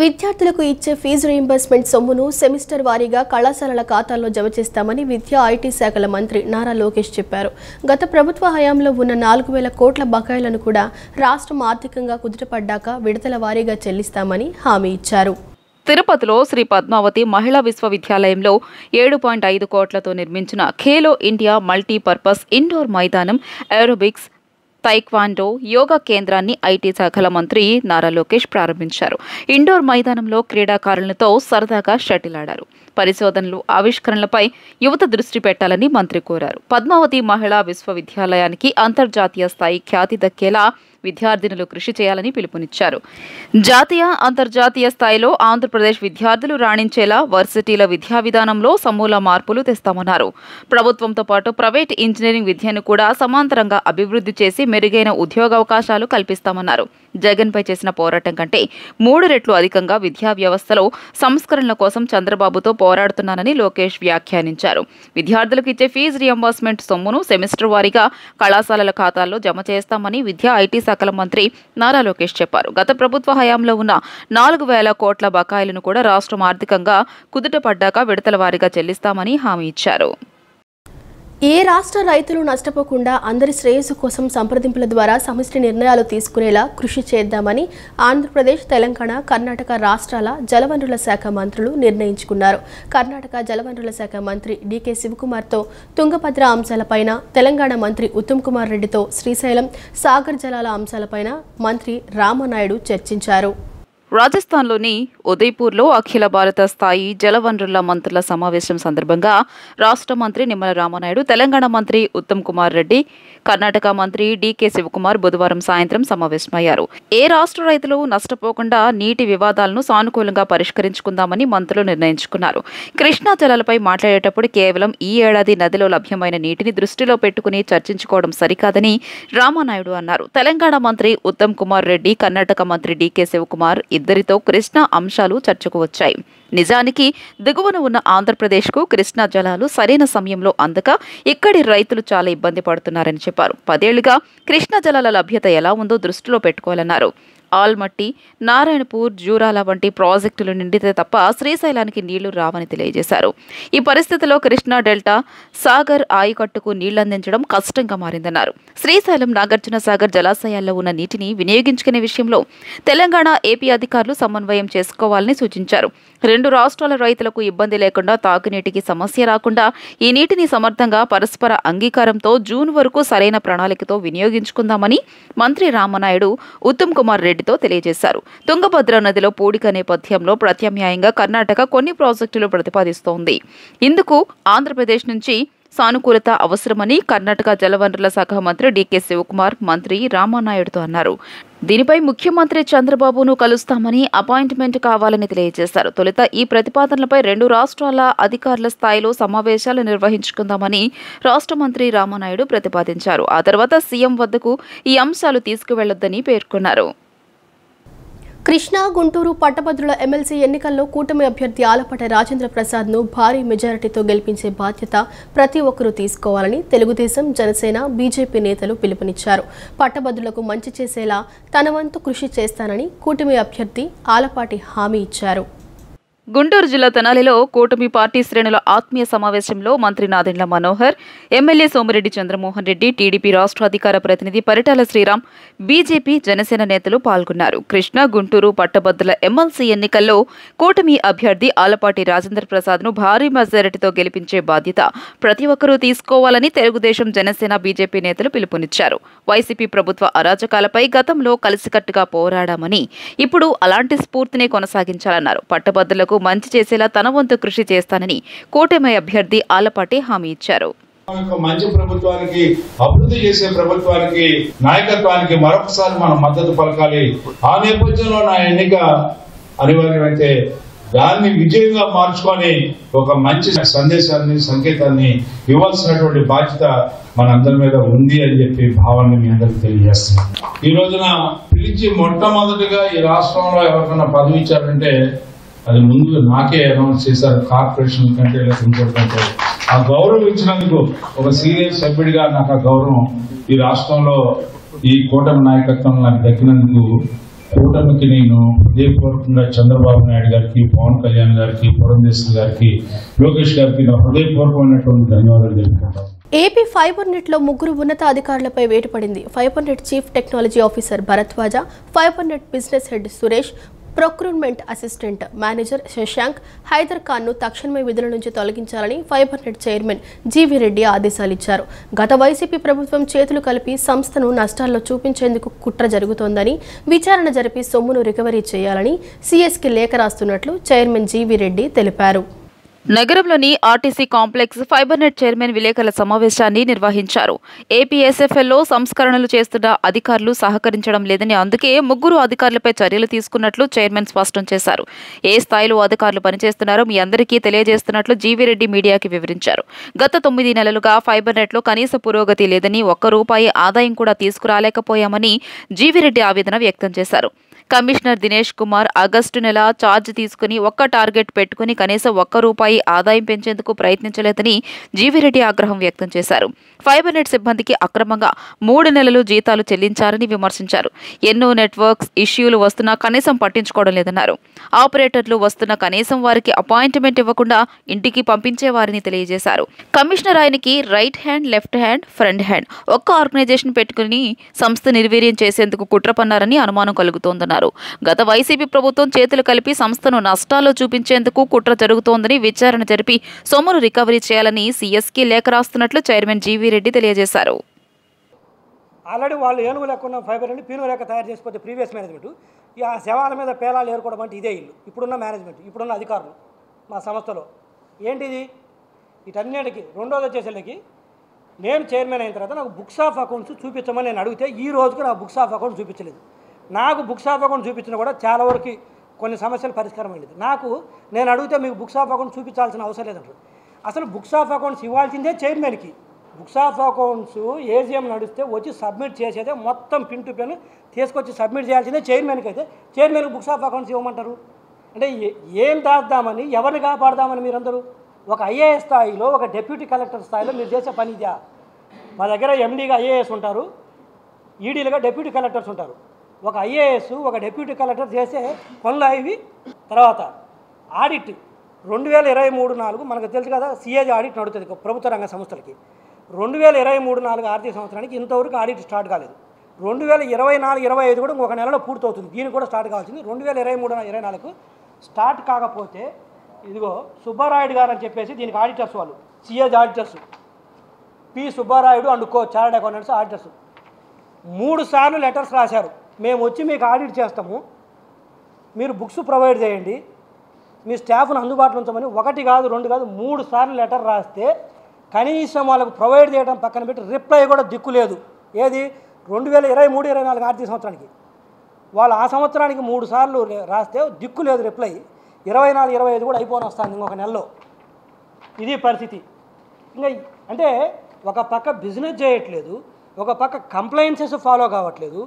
విద్యార్థులకు ఇచ్చే fee reimbursement సొమ్మును సెమిస్టర్ వారీగా కళాశాలల ఖాతాల్లో జమ చేస్తామని విద్యా ఐటీ శాఖల మంత్రి నారా లోకేష్ చెప్పారు. గత ప్రభుత్వ హయాంలో ఉన్న 4,000 కోట్ల బకాయిలను కూడా రాష్ట్రం ఆర్థికంగా కుదుటపడ్డాక విడతల వారీగా చెల్లిస్తామని హామీ ఇచ్చారు. తిరుపతిలో శ్రీ పద్మావతి మహిళా విశ్వవిద్యాలయంలో 7.5 కోట్లతో నిర్మించిన ఖేలో ఇండియా మల్టీపర్పస్ ఇండోర్ మైదానం, ఏరోబిక్స్, తైక్వాండో, యోగా కేంద్రాన్ని ఐటీ శాఖల మంత్రి నారా లోకేష్ ప్రారంభించారు. ఇండోర్ మైదానంలో క్రీడాకారులతో సరదాగా షటిల్ ఆడారు. పరిశోధనలు, ఆవిష్కరణలపై యువత దృష్టి పెట్టాలని మంత్రి కోరారు. పద్మావతి మహిళా విశ్వవిద్యాలయానికి అంతర్జాతీయ స్థాయి ఖ్యాతి దక్కేలా విద్యార్థినులు కృషి చేయాలని పిలుపునిచ్చారు. జాతీయ, అంతర్జాతీయ స్థాయిలో ఆంధ్రప్రదేశ్ విద్యార్థులు రాణించేలా వర్సిటీల విద్యా విధానంలో సమూల మార్పులు తెస్తామన్నారు. ప్రభుత్వంతో పాటు ప్రైవేట్ ఇంజనీరింగ్ విద్యను కూడా సమాంతరంగా అభివృద్ధి చేసి మెరుగైన ఉద్యోగావకాశాలు కల్పిస్తామన్నారు. జగన్పై చేసిన పోరాటం కంటే 3 రెట్లు అధికంగా విద్యా వ్యవస్థలో సంస్కరణల కోసం చంద్రబాబుతో పోరాడుతున్నానని లోకేష్ వ్యాఖ్యానించారు. విద్యార్థులకు ఇచ్చే ఫీజు రియంబర్స్మెంట్ సొమ్మును సెమిస్టర్ వారీగా కళాశాలల ఖాతాల్లో జమ చేస్తామని విద్యా ఐటీ శాఖల మంత్రి నారా లోకేష్ చెప్పారు. గత ప్రభుత్వ హయాంలో ఉన్న 4,000 కోట్ల బకాయిలను కూడా రాష్ట్రం ఆర్థికంగా కుదుటపడ్డాక విడతల వారీగా చెల్లిస్తామని హామీ ఇచ్చారు. ఏ రాష్ట్ర రైతులు నష్టపోకుండా అందరి శ్రేయస్సు కోసం సంప్రదింపుల ద్వారా సమిష్టి నిర్ణయాలు తీసుకునేలా కృషి చేద్దామని ఆంధ్రప్రదేశ్, తెలంగాణ, కర్ణాటక రాష్ట్రాల జలవనరుల శాఖ మంత్రులు నిర్ణయించుకున్నారు. కర్ణాటక జలవనరుల శాఖ మంత్రి డీకే శివకుమార్తో తుంగభద్ర అంశాలపైన, తెలంగాణ మంత్రి ఉత్తమ్ కుమార్ రెడ్డితో శ్రీశైలం, సాగర్ జలాల అంశాలపైన మంత్రి రామనాయుడు చర్చించారు. రాజస్థాన్లోని ఉదయ్పూర్లో అఖిల భారత స్థాయి జలవనరుల మంత్రుల సమావేశం సందర్భంగా రాష్ట్ర మంత్రి నిమ్మల రామనాయుడు, తెలంగాణ మంత్రి ఉత్తమ్ కుమార్ రెడ్డి, కర్ణాటక మంత్రి డీకే శివకుమార్ బుధవారం సాయంత్రం సమావేశమయ్యారు. ఏ రాష్ట్ర రైతులు నష్టపోకుండా నీటి వివాదాలను సానుకూలంగా పరిష్కరించుకుందామని మంత్రులు నిర్ణయించుకున్నారు. కృష్ణా జలాలపై మాట్లాడేటప్పుడు కేవలం ఈ ఏడాది నదిలో లభ్యమైన నీటిని దృష్టిలో పెట్టుకుని చర్చించుకోవడం సరికాదని రామనాయుడు అన్నారు. తెలంగాణ మంత్రి ఉత్తమ్ కుమార్ రెడ్డి, కర్ణాటక మంత్రి డీకే శివకుమార్ ఇద్దరితో కృష్ణా అంశాలు చర్చకు వచ్చాయి. నిజానికి దిగువన ఉన్న ఆంధ్రప్రదేశ్కు కృష్ణా జలాలు సరైన సమయంలో అందక ఇక్కడి రైతులు చాలా ఇబ్బంది పడుతున్నారని చెప్పారు. 10 ఏళ్లుగా కృష్ణా జలాల లభ్యత ఎలా ఉందో దృష్టిలో పెట్టుకోవాలన్నారు. ఆల్మట్టి, నారాయణపూర్, జూరాల వంటి ప్రాజెక్టులు నిండితే తప్ప శ్రీశైలానికి నీళ్లు రావని తెలియజేశారు. ఈ పరిస్థితిలో కృష్ణా డెల్టా, సాగర్ ఆయకట్టుకు నీళ్లందించడం కష్టంగా మారిందన్నారు. శ్రీశైలం, నాగార్జున సాగర్ జలాశయాల్లో ఉన్న నీటిని వినియోగించుకునే విషయంలో తెలంగాణ, ఏపీ అధికారులు సమన్వయం చేసుకోవాలని సూచించారు. 2 రాష్ట్రాల రైతులకు ఇబ్బంది లేకుండా, తాగునీటికి సమస్య రాకుండా ఈ నీటిని సమర్థంగా పరస్పర అంగీకారంతో జూన్ వరకు సరైన ప్రణాళికతో వినియోగించుకుందామని మంత్రి రామనాయుడు ఉత్తమ్ కుమార్ రెడ్డితో తెలియజేశారు. తుంగభద్ర నదిలో పూడిక నేపథ్యంలో ప్రత్యామ్నాయంగా కర్ణాటక కొన్ని ప్రాజెక్టులు ప్రతిపాదిస్తోంది. ఇందుకు ఆంధ్రప్రదేశ్ నుంచి సానుకూలత అవసరమని కర్ణాటక జలవనరుల శాఖ మంత్రి డీకే శివకుమార్ మంత్రి రామనాయుడుతో అన్నారు. దీనిపై ముఖ్యమంత్రి చంద్రబాబును కలుస్తామని, అపాయింట్మెంట్ కావాలని తెలియజేశారు. తొలుత ఈ ప్రతిపాదనలపై 2 రాష్ట్రాల అధికారుల స్థాయిలో సమావేశాలు నిర్వహించుకుందామని రాష్ట్ర మంత్రి రామనాయుడు ప్రతిపాదించారు. ఆ తర్వాత సీఎం వద్దకు ఈ అంశాలు తీసుకువెళ్లొద్దని పేర్కొన్నారు. కృష్ణా, గుంటూరు పట్టభద్రుల ఎమ్మెల్సీ ఎన్నికల్లో కూటమి అభ్యర్థి ఆలపాటి రాజేంద్ర ప్రసాద్ను భారీ మెజారిటీతో గెలిపించే బాధ్యత ప్రతి ఒక్కరూ తీసుకోవాలని తెలుగుదేశం, జనసేన, బీజేపీ నేతలు పిలుపునిచ్చారు. పట్టభద్రులకు మంచి చేసేలా తన వంతు కృషి చేస్తానని కూటమి అభ్యర్థి ఆలపాటి హామీ ఇచ్చారు. గుంటూరు జిల్లా తెనాలిలో కూటమి పార్టీ శ్రేణుల ఆత్మీయ సమావేశంలో మంత్రి నాదెండ్ల మనోహర్, ఎమ్మెల్యే సోమిరెడ్డి చంద్రమోహన్ రెడ్డి, టీడీపీ రాష్ట్ర అధికార ప్రతినిధి పరిటాల శ్రీరామ్, బీజేపీ, జనసేన నేతలు పాల్గొన్నారు. కృష్ణా, గుంటూరు పట్టభద్రుల ఎమ్మెల్సీ ఎన్నికల్లో కూటమి అభ్యర్థి ఆలపాటి రాజేంద్ర ప్రసాద్ను భారీ మెజారిటీతో గెలిపించే బాధ్యత ప్రతి ఒక్కరూ తీసుకోవాలని తెలుగుదేశం, జనసేన, బీజేపీ నేతలు పిలుపునిచ్చారు. వైసీపీ ప్రభుత్వ అరాచకాలపై గతంలో కలిసికట్టుగా పోరాడామని, ఇప్పుడు అలాంటి స్ఫూర్తిని కొనసాగించాలన్నారు. పట్టభద్రులకు మంచి చేసేలా తన వంతు కృషి చేస్తానని కూటమి అభ్యర్థి ఆలపాటి హామీ ఇచ్చారు. మంచి ప్రభుత్వానికి, అభివృద్ధి చేసే ప్రభుత్వానికి, నాయకత్వానికి మరొకసారి మనం మద్దతు పలకాలి. ఆ నేపథ్యంలో నా ఎన్నిక అనివార్యమైతే దాన్ని విజయంగా మార్చుకొని ఒక మంచి సందేశాన్ని, సంకేతాన్ని ఇవ్వాల్సినటువంటి బాధ్యత మనందరి మీద ఉంది అని చెప్పి భావాన్ని మీ అందరికి తెలియజేస్తున్నాం. ఈ రోజున పిలిచి మొట్టమొదటిగా ఈ రాష్ట్రంలో ఎవరికైనా పదవి ఇచ్చారంటే అది ముందు నాకే అనౌన్స్ చేశారు. కార్పొరేషన్ కంటే ఇంకోటి ఆ గౌరవం ఇచ్చినందుకు ఒక సీనియర్ సభ్యుడిగా నాకు ఆ గౌరవం ఈ రాష్ట్రంలో ఈ కూటమి నాయకత్వం నాకు దక్కినందుకు కూటమికి నేను హృదయపూర్వకంగా చంద్రబాబు నాయుడు గారికి, పవన్ కళ్యాణ్ గారికి, పురంధేశ్వరి గారికి, లోకేష్ గారికి నా హృదయపూర్వకమైనటువంటి ధన్యవాదాలు తెలుపుకుంటాను. ఏపీ ఫైబర్ నెట్ లో ముగ్గురు ఉన్నత అధికారులపై వేటు పడింది. Fibre net chief technology officer Bharadwaj, fibre net business head Suresh, procurement assistant manager Shashank, Haider ఖాన్ను తక్షణమే విధుల నుంచి తొలగించాలని fibre net chairman GV Reddy ఆదేశాలిచ్చారు. గత వైసీపీ ప్రభుత్వం చేతులు కలిపి సంస్థను నష్టాల్లో చూపించేందుకు కుట్ర జరుగుతోందని, విచారణ జరిపి సొమ్మును రికవరీ చేయాలని సీఎస్కి లేఖ రాస్తున్నట్లు చైర్మన్ జీవీ రెడ్డి తెలిపారు. నగరంలోని RTC complex fibre net chairman విలేకరుల సమావేశాన్ని నిర్వహించారు. ఏపీఎస్ఎఫ్ఎల్లో సంస్కరణలు చేస్తున్న అధికారులు సహకరించడం లేదని, అందుకే ముగ్గురు అధికారులపై చర్యలు తీసుకున్నట్లు చైర్మన్ స్పష్టం చేశారు. ఏ స్థాయిలో అధికారులు పనిచేస్తున్నారో మీ అందరికీ తెలియజేస్తున్నట్లు జీవీరెడ్డి మీడియాకి వివరించారు. గత 9 నెలలుగా ఫైబర్ నెట్లో కనీస పురోగతి లేదని, ₹1 ఆదాయం కూడా తీసుకురాలేకపోయామని జీవీరెడ్డి ఆవేదన వ్యక్తం చేశారు. కమిషనర్ దినేష్ కుమార్ ఆగస్టు నెల ఛార్జ్ తీసుకుని ఒక్క టార్గెట్ పెట్టుకుని కనీసం ₹1 ఆదాయం పెంచేందుకు ప్రయత్నించలేదని జీవీరెడ్డి ఆగ్రహం వ్యక్తం చేశారు. ఫైబర్ నెట్ సిబ్బందికి అక్రమంగా 3 నెలలు జీతాలు చెల్లించారని విమర్శించారు. ఎన్నో నెట్వర్క్స్ ఇష్యూలు వస్తున్నా కనీసం పట్టించుకోవడం లేదన్నారు. ఆపరేటర్లు వస్తున్న కనీసం వారికి అపాయింట్మెంట్ ఇవ్వకుండా ఇంటికి పంపించేవారని తెలియజేశారు. కమిషనర్ ఆయనకి right hand, left hand, front hand ఒక్క ఆర్గనైజేషన్ పెట్టుకుని సంస్థ నిర్వీర్యం చేసేందుకు కుట్ర పన్నారని అనుమానం కలుగుతోందన్నారు. గత వైసీపీ ప్రభుత్వం చేతులు కలిపి సంస్థను నష్టాల్లో చూపించేందుకు కుట్ర జరుగుతోందని, విచారణ జరిపి సొమ్మును రికవరీ చేయాలని సీఎస్కి లేఖ రాస్తున్నట్లు చైర్మన్ జీవీ రెడ్డి తెలియజేశారు. ఆల్రెడీ వాళ్ళు ఏనుగు లేకుండా ఫైబర్ నుండి పీను లేక తయారు చేసిపోతే ప్రీవియస్ మేనేజ్మెంట్ ఆ శవాల మీద పేలాలు ఏరుకోవడం అంటే ఇదే ఇల్లు. ఇప్పుడున్న మేనేజ్మెంట్, ఇప్పుడున్న అధికారులు మా సంస్థలో ఏంటిది? వీటన్నిటికీ రెండోది వచ్చేసరికి నేను చైర్మన్ అయిన తర్వాత నాకు బుక్స్ ఆఫ్ అకౌంట్స్ చూపించమని నేను అడిగితే ఈ రోజుకు నాకు బుక్స్ ఆఫ్ అకౌంట్స్ చూపించలేదు. నాకు బుక్స్ ఆఫ్ అకౌంట్ చూపించినా కూడా చాలా వరకు కొన్ని సమస్యలు పరిష్కారం అయ్యింది. నేను అడిగితే మీకు బుక్స్ ఆఫ్ అకౌంట్ చూపించాల్సిన అవసరం లేదంటారు. అసలు బుక్స్ ఆఫ్ అకౌంట్స్ ఇవ్వాల్సిందే చైర్మన్కి. బుక్స్ ఆఫ్ అకౌంట్స్ ఏజీఎం నడిస్తే వచ్చి సబ్మిట్ చేసేదే మొత్తం పిన్ టు పిన్ తీసుకొచ్చి సబ్మిట్ చేయాల్సిందే చైర్మన్కి. అయితే చైర్మన్కి బుక్స్ ఆఫ్ అకౌంట్స్ ఇవ్వమంటారు అంటే ఏం దాద్దామని, ఎవరిని కాపాడదామని మీరందరూ? ఒక ఐఏఎస్ స్థాయిలో, ఒక డిప్యూటీ కలెక్టర్ స్థాయిలో మీరు చేసే పని ఇదా? మా దగ్గర ఎండీగా ఐఏఎస్ ఉంటారు, ఈడీలుగా డిప్యూటీ కలెక్టర్స్ ఉంటారు. ఒక ఐఏఎస్, ఒక డిప్యూటీ కలెక్టర్ చేసే పనులు ఇవి. తర్వాత ఆడిట్ 2023-24 మనకు తెలుసు కదా, సిఏజీ ఆడిట్ నడుస్తుంది ప్రభుత్వ రంగ సంస్థలకి. 2023-24 ఆర్థిక సంవత్సరానికి ఇంతవరకు ఆడిట్ స్టార్ట్ కాలేదు. 2024-25 కూడా ఒక నెలలో పూర్తవుతుంది. దీనికి కూడా స్టార్ట్ కావాల్సింది. 2023-24 స్టార్ట్ కాకపోతే ఇదిగో సుబ్బారాయుడు గారు అని చెప్పేసి దీనికి ఆడిటర్స్, వాళ్ళు CAG auditors, P Subbarayudu and co chartered accountants auditors 3 సార్లు లెటర్స్ రాశారు. మేము వచ్చి మీకు ఆడిట్ చేస్తాము, మీరు బుక్స్ ప్రొవైడ్ చేయండి, మీ స్టాఫ్ను అందుబాటులో ఉంచమని 1 కాదు 2 కాదు 3 సార్లు లెటర్ రాస్తే కనీసం వాళ్ళకు ప్రొవైడ్ చేయడం పక్కన పెట్టి రిప్లై కూడా దిక్కు లేదు. ఏది? 2023-24 ఆర్థిక సంవత్సరానికి వాళ్ళు ఆ సంవత్సరానికి 3 సార్లు రాస్తే దిక్కు లేదు రిప్లై. 24-25 కూడా అయిపోని వస్తుంది ఇంకొక నెలలో. ఇది పరిస్థితి. ఇంకా అంటే ఒక పక్క బిజినెస్ చేయట్లేదు, ఒక పక్క కంప్లైన్సెస్ ఫాలో కావట్లేదు,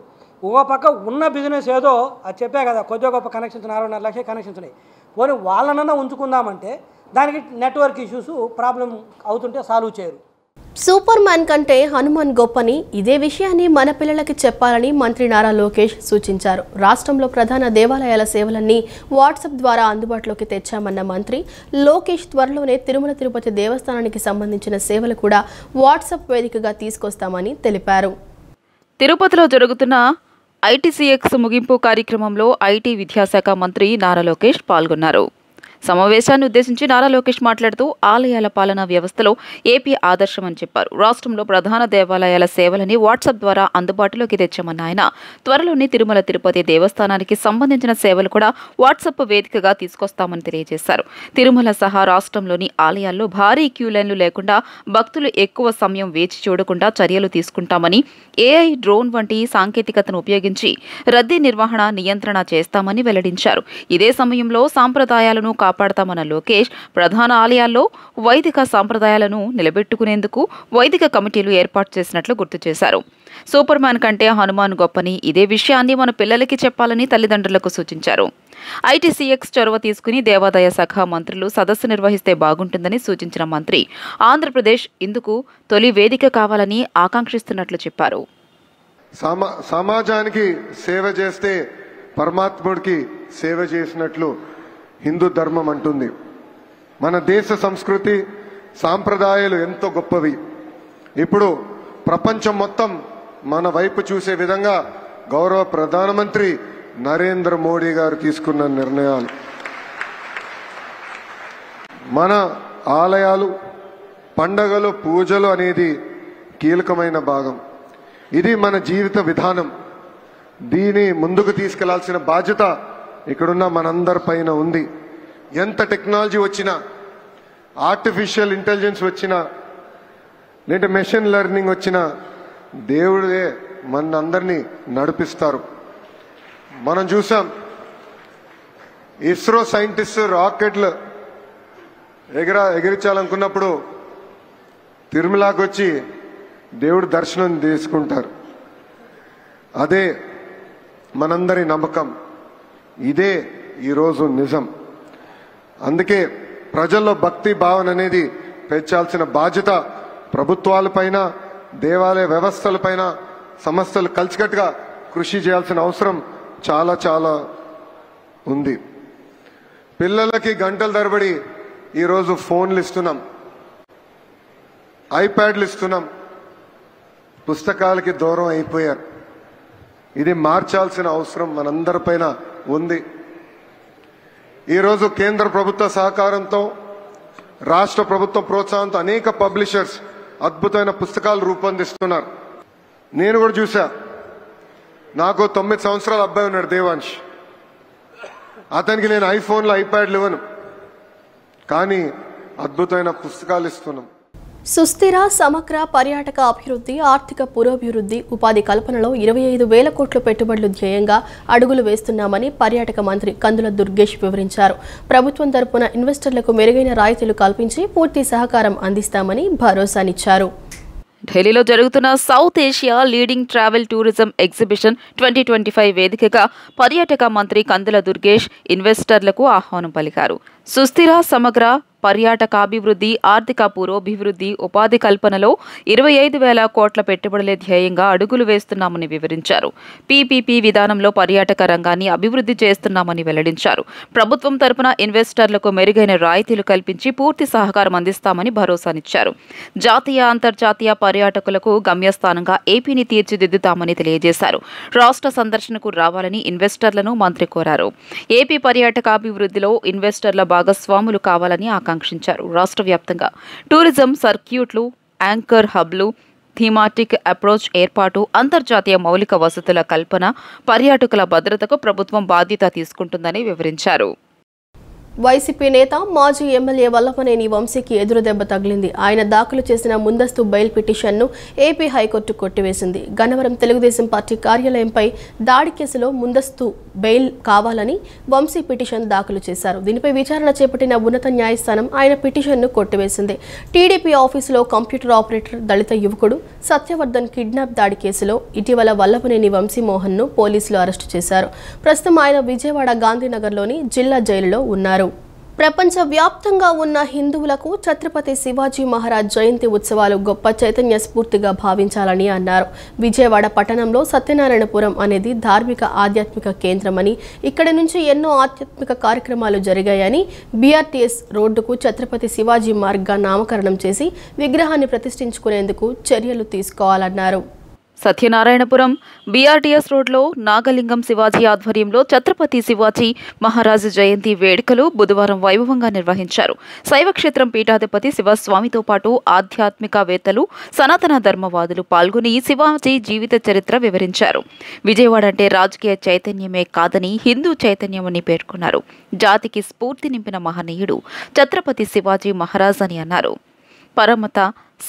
ఒక పక్క ఉన్న బిజినెస్ ఏదో అది చెప్పే కదా, కొద్దిగా గొప్ప కనెక్షన్స్ 4.5 లక్షల కనెక్షన్స్ ఉన్నాయి. పోనీ వాళ్ళనన్నా ఉంచుకుందామంటే దానికి నెట్వర్క్ ఇష్యూస్ ప్రాబ్లం అవుతుంటే సాల్వ్ చేయరు. సూపర్ మ్యాన్ కంటే హనుమాన్ గొప్పని, ఇదే విషయాన్ని మన పిల్లలకి చెప్పాలని మంత్రి నారా లోకేష్ సూచించారు. రాష్ట్రంలో ప్రధాన దేవాలయాల సేవలన్నీ వాట్సాప్ ద్వారా అందుబాటులోకి తెచ్చామన్న మంత్రి లోకేష్ త్వరలోనే తిరుమల తిరుపతి దేవస్థానానికి సంబంధించిన సేవలు కూడా వాట్సాప్ వేదికగా తీసుకొస్తామని తెలిపారు. తిరుపతిలో జరుగుతున్న ఐటీసీఎక్స్ ముగింపు కార్యక్రమంలో ఐటీ విద్యాశాఖ మంత్రి నారా లోకేష్ పాల్గొన్నారు. సమావేశాన్ని ఉద్దేశించి నారా లోకేష్ మాట్లాడుతూ ఆలయాల పాలనా వ్యవస్థలో ఏపీ ఆదర్శమని చెప్పారు. రాష్ట్రంలో ప్రధాన దేవాలయాల సేవలని వాట్సాప్ ద్వారా అందుబాటులోకి తెచ్చామన్న ఆయన త్వరలోనే తిరుమల తిరుపతి దేవస్థానానికి సంబంధించిన సేవలు కూడా వాట్సాప్ వేదికగా తీసుకొస్తామని తెలియజేశారు. తిరుమల సహా రాష్ట్రంలోని ఆలయాల్లో భారీ క్యూ లైన్లు లేకుండా భక్తులు ఎక్కువ సమయం వేచి చూడకుండా చర్యలు తీసుకుంటామని, ఏఐ, డ్రోన్ వంటి సాంకేతికతను ఉపయోగించి రద్దీ నిర్వహణ, నియంత్రణ చేస్తామని వెల్లడించారు. ఇదే సమయంలో సాంప్రదాయాలను కాపాడతామన్న లోకేష్ ప్రధాన ఆలయాల్లో వైదిక సాంప్రదాయాలను నిలబెట్టుకునేందుకు వైదిక కమిటీలు ఏర్పాటు చేసినట్లు గుర్తు చేశారు. సూపర్ మ్యాన్ కంటే హనుమాన్ గొప్పని, ఇదే విషయాన్ని మన పిల్లలకి చెప్పాలని తల్లిదండ్రులకు సూచించారు. ఐటీసీఎక్స్ చొరవ తీసుకుని దేవాదాయ శాఖ మంత్రులు సదస్సు నిర్వహిస్తే బాగుంటుందని సూచించిన మంత్రి ఆంధ్రప్రదేశ్ ఇందుకు తొలి వేదిక కావాలని ఆకాంక్షిస్తున్నట్లు చెప్పారు. సమాజానికి సేవ చేస్తే పరమాత్ముడికి సేవ చేసినట్లు హిందూ ధర్మం అంటుంది. మన దేశ సంస్కృతి సాంప్రదాయాలు ఎంతో గొప్పవి. ఇప్పుడు ప్రపంచం మొత్తం మన వైపు చూసే విధంగా గౌరవ ప్రధానమంత్రి నరేంద్ర మోడీ గారు తీసుకున్న నిర్ణయాలు, మన ఆలయాలు, పండగలు, పూజలు అనేది కీలకమైన భాగం. ఇది మన జీవిత విధానం. దీని ముందుకు తీసుకెళ్లాల్సిన బాధ్యత ఇక్కడున్న మనందరి పైన ఉంది. ఎంత టెక్నాలజీ వచ్చినా, ఆర్టిఫిషియల్ ఇంటెలిజెన్స్ వచ్చినా, లేదంటే మెషిన్ లెర్నింగ్ వచ్చినా దేవుడే మన అందరినీ నడిపిస్తారు. మనం చూసాం, ఇస్రో సైంటిస్ట్ రాకెట్లు ఎగిరించాలనుకున్నప్పుడు తిరుమలకి వచ్చి దేవుడు దర్శనం తీసుకుంటారు. అదే మనందరి నమ్మకం. ఇదే ఈరోజు నిజం. అందుకే ప్రజల్లో భక్తి భావన అనేది పెంచాల్సిన బాధ్యత ప్రభుత్వాలపైన, దేవాలయ వ్యవస్థలపైన, సంస్థలు కలిసికట్టుగా కృషి చేయాల్సిన అవసరం చాలా చాలా ఉంది. పిల్లలకి గంటల తరబడి ఈరోజు ఫోన్లు ఇస్తున్నాం, ఐప్యాడ్లు ఇస్తున్నాం, పుస్తకాలకి దూరం అయిపోయారు. ఇది మార్చాల్సిన అవసరం మనందరిపైన ఉంది. ఈరోజు కేంద్ర ప్రభుత్వ సహకారంతో, రాష్ట్ర ప్రభుత్వ ప్రోత్సాహంతో అనేక పబ్లిషర్స్ అద్భుతమైన పుస్తకాలు రూపొందిస్తున్నారు. నేను కూడా చూసా. నాకు 9 సంవత్సరాల అబ్బాయి ఉన్నాడు, దేవాంశ్. అతనికి నేను ఐఫోన్లో ఐప్యాడ్లు ఇవ్వను, కానీ అద్భుతమైన పుస్తకాలు ఇస్తున్నాం. సుస్థిర సమగ్ర పర్యాటక అభివృద్ధి, ఆర్థిక పురోభివృద్ధి, ఉపాధి కల్పనలో 25,000 కోట్ల పెట్టుబడులు ధ్యేయంగా అడుగులు వేస్తున్నామని పర్యాటక మంత్రి కందుల దుర్గేష్ వివరించారు. ప్రభుత్వం తరపున ఇన్వెస్టర్లకు మెరుగైన రాయితీలు కల్పించి పూర్తి సహకారం అందిస్తామని భరోసానిచ్చారు. ఢిల్లీలో జరుగుతున్న south Asia leading travel tourism exhibition 2025 వేదికగా పర్యాటక మంత్రి కందుల దుర్గేష్ ఇన్వెస్టర్లకు ఆహ్వానం పలికారు. సుస్థిర సమగ్ర పర్యాటకాభివృద్ధి, ఆర్థిక పురోభివృద్ధి, ఉపాధి కల్పనలో 25,000 కోట్ల పెట్టుబడులే ధ్యేయంగా అడుగులు వేస్తున్నామని వివరించారు. పీపీపీ విధానంలో పర్యాటక రంగాన్ని అభివృద్ధి చేస్తున్నామని వెల్లడించారు. ప్రభుత్వం తరపున ఇన్వెస్టర్లకు మెరుగైన రాయితీలు కల్పించి పూర్తి సహకారం అందిస్తామని భరోసానిచ్చారు. జాతీయ, అంతర్జాతీయ పర్యాటకులకు గమ్యస్థానంగా ఏపీని తీర్చిదిద్దుతామని తెలియజేశారు. రాష్ట్ర సందర్శనకు రావాలని ఇన్వెస్టర్లను మంత్రి కోరారు. ఏపీ పర్యాటకాభివృద్ధిలో ఇన్వెస్టర్ల భాగస్వాములు కావాలని ఆకాంక్షించారు. రాష్ట్ర వ్యాప్తంగా టూరిజం సర్క్యూట్లు, యాంకర్ హబ్లు, థీమాటిక్ అప్రోచ్ ఏర్పాటు, అంతర్జాతీయ మౌలిక వసతుల కల్పన, పర్యాటకుల భద్రతకు ప్రభుత్వం బాధ్యత తీసుకుంటుందని వివరించారు. వైసీపీ నేత మాజీ ఎమ్మెల్యే వల్లభనేని వంశీకి ఎదురుదెబ్బ తగిలింది. ఆయన దాఖలు చేసిన ముందస్తు బెయిల్ పిటిషన్ను ఏపీ హైకోర్టు కొట్టివేసింది. గన్నవరం తెలుగుదేశం పార్టీ కార్యాలయంపై దాడి కేసులో ముందస్తు బెయిల్ కావాలని వంశీ పిటిషన్ దాఖలు చేశారు. దీనిపై విచారణ చేపట్టిన ఉన్నత న్యాయస్థానం ఆయన పిటిషన్ను కొట్టివేసింది. టీడీపీ ఆఫీసులో కంప్యూటర్ ఆపరేటర్ దళిత యువకుడు సత్యవర్ధన్ కిడ్నాప్ దాడి కేసులో ఇటీవల వల్లభనేని వంశీమోహన్ను పోలీసులు అరెస్టు చేశారు. ప్రస్తుతం ఆయన విజయవాడ గాంధీనగర్లోని జిల్లా జైలులో ఉన్నారు. ప్రపంచవ్యాప్తంగా ఉన్న హిందువులకు ఛత్రపతి శివాజీ మహారాజ్ జయంతి ఉత్సవాలు గొప్ప చైతన్య స్ఫూర్తిగా భావించాలని అన్నారు. విజయవాడ పట్టణంలో సత్యనారాయణపురం అనేది ధార్మిక ఆధ్యాత్మిక కేంద్రమని, ఇక్కడి నుంచి ఎన్నో ఆధ్యాత్మిక కార్యక్రమాలు జరిగాయని, బీఆర్టీఎస్ రోడ్డుకు ఛత్రపతి శివాజీ మార్గ్గా నామకరణం చేసి విగ్రహాన్ని ప్రతిష్ఠించుకునేందుకు చర్యలు తీసుకోవాలన్నారు. సత్యనారాయణపురం బీఆర్టీఎస్ రోడ్లో నాగలింగం శివాజీ ఆధ్వర్యంలో ఛత్రపతి శివాజీ మహారాజు జయంతి వేడుకలు బుధవారం వైభవంగా నిర్వహించారు. శైవక్షేత్రం పీఠాధిపతి శివస్వామితో పాటు ఆధ్యాత్మికవేత్తలు, సనాతన ధర్మవాదులు పాల్గొని శివాజీ జీవిత చరిత్ర వివరించారు. విజయవాడ అంటే రాజకీయ చైతన్యమే కాదని హిందూ చైతన్యమని పేర్కొన్నారు. జాతికి స్ఫూర్తి నింపిన మహనీయుడు ఛత్రపతి శివాజీ మహారాజ్ అని అన్నారు. పరమత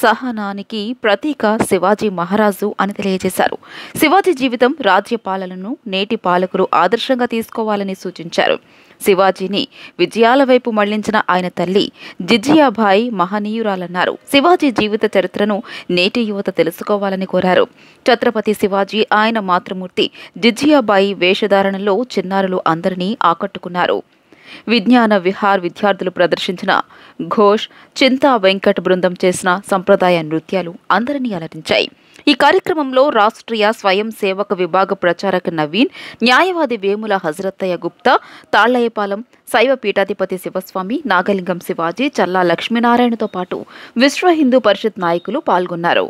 సహనానికి ప్రతీక శివాజీ మహారాజు అని తెలియజేశారు. శివాజీ జీవితం, రాజ్య పాలనను నేటి పాలకులు ఆదర్శంగా తీసుకోవాలని సూచించారు. శివాజీని విజయాల వైపు మళ్లించిన ఆయన తల్లి జిజియాబాయి మహనీయురాలన్నారు. శివాజీ జీవిత చరిత్రను నేటి యువత తెలుసుకోవాలని కోరారు. ఛత్రపతి శివాజీ, ఆయన మాతృమూర్తి జిజియాబాయి వేషధారణలో చిన్నారులు అందరినీ ఆకట్టుకున్నారు. విజ్ఞాన విహార్ విద్యార్థులు ప్రదర్శించిన ఘోష్, చింతా వెంకట్ బృందం చేసిన సంప్రదాయ నృత్యాలు అందరినీ అలరించాయి. ఈ కార్యక్రమంలో రాష్ట్రీయ స్వయం సేవక విభాగ ప్రచారక నవీన్, న్యాయవాది వేముల హజరత్తయ్య గుప్తా, తాళ్లయ్యపాలెం శైవ పీఠాధిపతి శివస్వామి, నాగలింగం శివాజీ, చల్లా లక్ష్మీనారాయణతో పాటు విశ్వ హిందూ పరిషత్ నాయకులు పాల్గొన్నారు.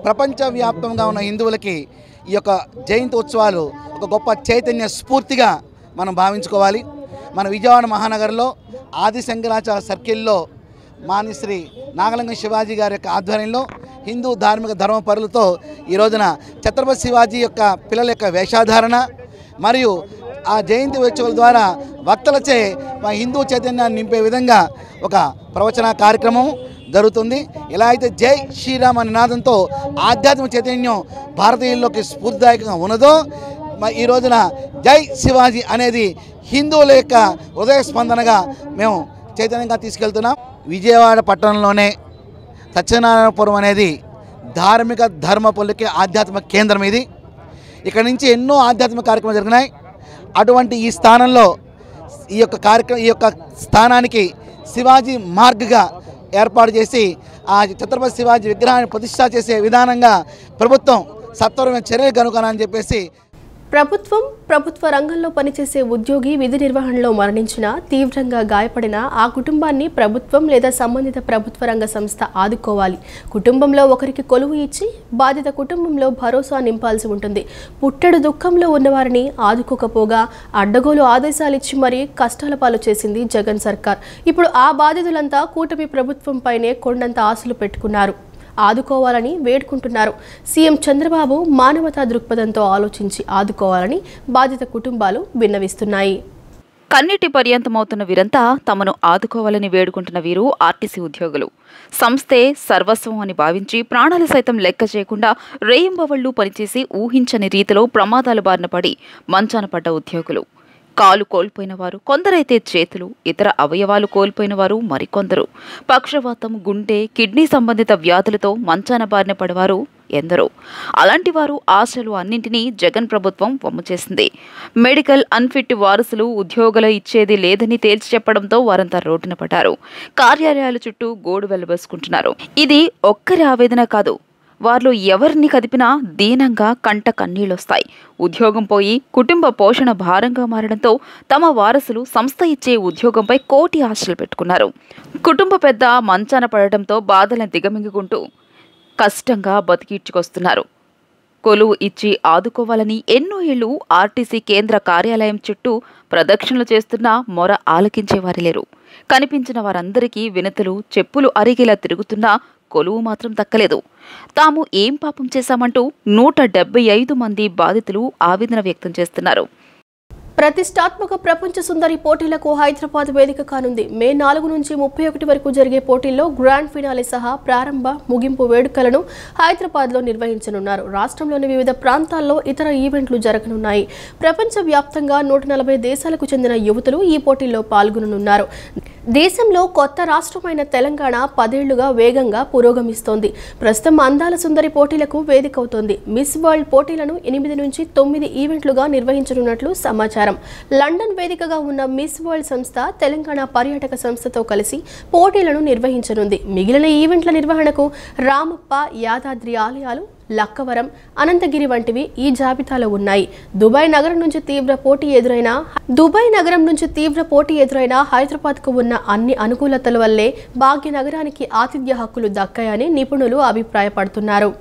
ప్రపంచవ్యాప్తంగా ఉన్న హిందువులకి ఈ యొక్క జయంతి ఉత్సవాలు ఒక గొప్ప చైతన్య స్ఫూర్తిగా మనం భావించుకోవాలి. మన విజయవాడ మహానగరంలో ఆది శంకరాచార్య సర్కిల్లో మానిశ్రీ నాగలింగం శివాజీ గారి యొక్క ఆధ్వర్యంలో హిందూ ధార్మిక ధర్మపరులతో ఈ రోజున ఛత్రపతి శివాజీ యొక్క పిల్లల యొక్క వేషధారణ మరియు ఆ జయంతి ఉత్సవాల ద్వారా వక్తలచే మా హిందూ చైతన్యాన్ని నింపే విధంగా ఒక ప్రవచన కార్యక్రమం జరుగుతుంది. ఎలా అయితే జై శ్రీరామ్ అనే నినాదంతో ఆధ్యాత్మిక చైతన్యం భారతీయుల్లోకి స్ఫూర్తిదాయకంగా ఉన్నదో ఈ రోజున జై శివాజీ అనేది హిందువుల యొక్క హృదయ స్పందనగా మేము చైతన్యంగా తీసుకెళ్తున్నాం. విజయవాడ పట్టణంలోనే సత్యనారాయణపురం అనేది ధార్మిక ధర్మపులకి ఆధ్యాత్మిక కేంద్రం. ఇది ఇక్కడ నుంచి ఎన్నో ఆధ్యాత్మిక కార్యక్రమాలు జరిగినాయి. అటువంటి ఈ స్థానంలో ఈ యొక్క స్థానానికి శివాజీ మార్గ్గా ఏర్పాటు చేసి ఆ ఛత్రపతి శివాజీ విగ్రహాన్ని ప్రతిష్ఠ చేసే విధానంగా ప్రభుత్వం సత్వరమైన చర్యలు కనుగొనాలని చెప్పేసి ప్రభుత్వ రంగంలో పనిచేసే ఉద్యోగి విధి నిర్వహణలో మరణించిన, తీవ్రంగా గాయపడిన ఆ కుటుంబాన్ని ప్రభుత్వం లేదా సంబంధిత ప్రభుత్వ రంగ సంస్థ ఆదుకోవాలి. కుటుంబంలో ఒకరికి కొలువు ఇచ్చి బాధిత కుటుంబంలో భరోసా నింపాల్సి ఉంటుంది. పుట్టెడు దుఃఖంలో ఉన్నవారిని ఆదుకోకపోగా అడ్డగోలు ఆదేశాలిచ్చి మరీ కష్టాల పాలు చేసింది జగన్ సర్కార్. ఇప్పుడు ఆ బాధితులంతా కూటమి ప్రభుత్వంపైనే కొండంత ఆశలు పెట్టుకున్నారు. ఆదుకోవాలని వేడుకుంటున్నారు. సీఎం చంద్రబాబు మానవతా దృక్పథంతో ఆలోచించి ఆదుకోవాలని బాధిత కుటుంబాలు విన్నవిస్తున్నాయి. కన్నీటి పర్యంతమవుతున్న వీరంతా తమను ఆదుకోవాలని వేడుకుంటున్న వీరు ఆర్టీసీ ఉద్యోగులు. సంస్థే సర్వస్వం అని భావించి ప్రాణాలు సైతం లెక్క చేయకుండా రేయింబవళ్లు పనిచేసి ఊహించని రీతిలో ప్రమాదాల బారిన పడి మంచాన పడ్డ ఉద్యోగులు. కాలు కోల్పోయిన వారు, కొందరైతే చేతులు, ఇతర అవయవాలు కోల్పోయిన వారు మరికొందరు. పక్షవాతం, గుండె, కిడ్నీ సంబంధిత వ్యాధులతో మంచాన బారిన పడేవారు ఎందరో. అలాంటి వారు ఆశలు అన్నింటినీ జగన్ ప్రభుత్వం వమ్ము చేసింది. మెడికల్ అన్ఫిట్ వారసులు ఉద్యోగులు ఇచ్చేది లేదని తేల్చి చెప్పడంతో వారంతా రోడ్డున పడ్డారు. కార్యాలయాల చుట్టూ గోడు వెళ్లబోసుకుంటున్నారు. ఇది ఒక్కరి ఆవేదన కాదు. వారిలో ఎవరిని కదిపినా దీనంగా కంట కన్నీళ్లొస్తాయి. ఉద్యోగం పోయి కుటుంబ పోషణ భారంగా మారడంతో తమ వారసులు సంస్థ ఇచ్చే ఉద్యోగంపై కోటి ఆశలు పెట్టుకున్నారు. కుటుంబ పెద్ద మంచాన పడటంతో బాధలను దిగమింగుకుంటూ కష్టంగా బతికిడ్చుకొస్తున్నారు. కొలువు ఇచ్చి ఆదుకోవాలని ఎన్నో ఏళ్లు ఆర్టీసీ కేంద్ర కార్యాలయం చుట్టూ ప్రదక్షిణలు చేస్తున్నా మొర ఆలకించేవారు లేరు. కనిపించిన వారందరికీ వినతులు, చెప్పులు అరిగేలా తిరుగుతున్నా కొలువు మాత్రం దక్కలేదు. తాము ఏం పాపం చేశామంటూ 175 మంది బాధితులు ఆవేదన వ్యక్తం చేస్తున్నారు. ప్రతిష్టాత్మక ప్రపంచ సుందరి పోటీలకు హైదరాబాద్ వేదిక కానుంది. మే 4 నుంచి 31 వరకు జరిగే పోటీల్లో గ్రాండ్ ఫినాలే సహా ప్రారంభ, ముగింపు వేడుకలను హైదరాబాద్లో నిర్వహించనున్నారు. రాష్ట్రంలోని వివిధ ప్రాంతాల్లో ఇతర ఈవెంట్లు జరగనున్నాయి. ప్రపంచవ్యాప్తంగా 140 దేశాలకు చెందిన యువతులు ఈ పోటీల్లో పాల్గొననున్నారు. దేశంలో కొత్త రాష్ట్రమైన తెలంగాణ 10 ఏళ్లుగా వేగంగా పురోగమిస్తోంది. ప్రస్తుతం అందాల సుందరి పోటీలకు వేదికవుతోంది. మిస్ వరల్డ్ పోటీలను 8 నుంచి 9 ఈవెంట్లుగా నిర్వహించనున్నట్లు సమాచారం. లండన్ వేదికగా ఉన్న మిస్ వరల్డ్ సంస్థ తెలంగాణ పర్యాటక సంస్థతో కలిసి పోటీలను నిర్వహించనుంది. మిగిలిన ఈవెంట్ల నిర్వహణకు రామప్ప, యాదాద్రి ఆలయాలు, లక్కవరం, అనంతగిరి వంటివి ఈ జాబితాలో ఉన్నాయి. దుబాయ్ నగరం నుంచి తీవ్ర పోటీ ఎదురైన హైదరాబాద్కు ఉన్న అన్ని అనుకూలతల వల్లే భాగ్యనగరానికి ఆతిథ్య హక్కులు దక్కాయని నిపుణులు అభిప్రాయపడుతున్నారు.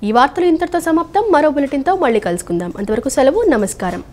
ఈ వార్తలు ఇంతటితో సమాప్తం. మరో బులెటిన్తో మళ్ళీ కలుసుకుందాం. అంతవరకు సెలవు. నమస్కారం.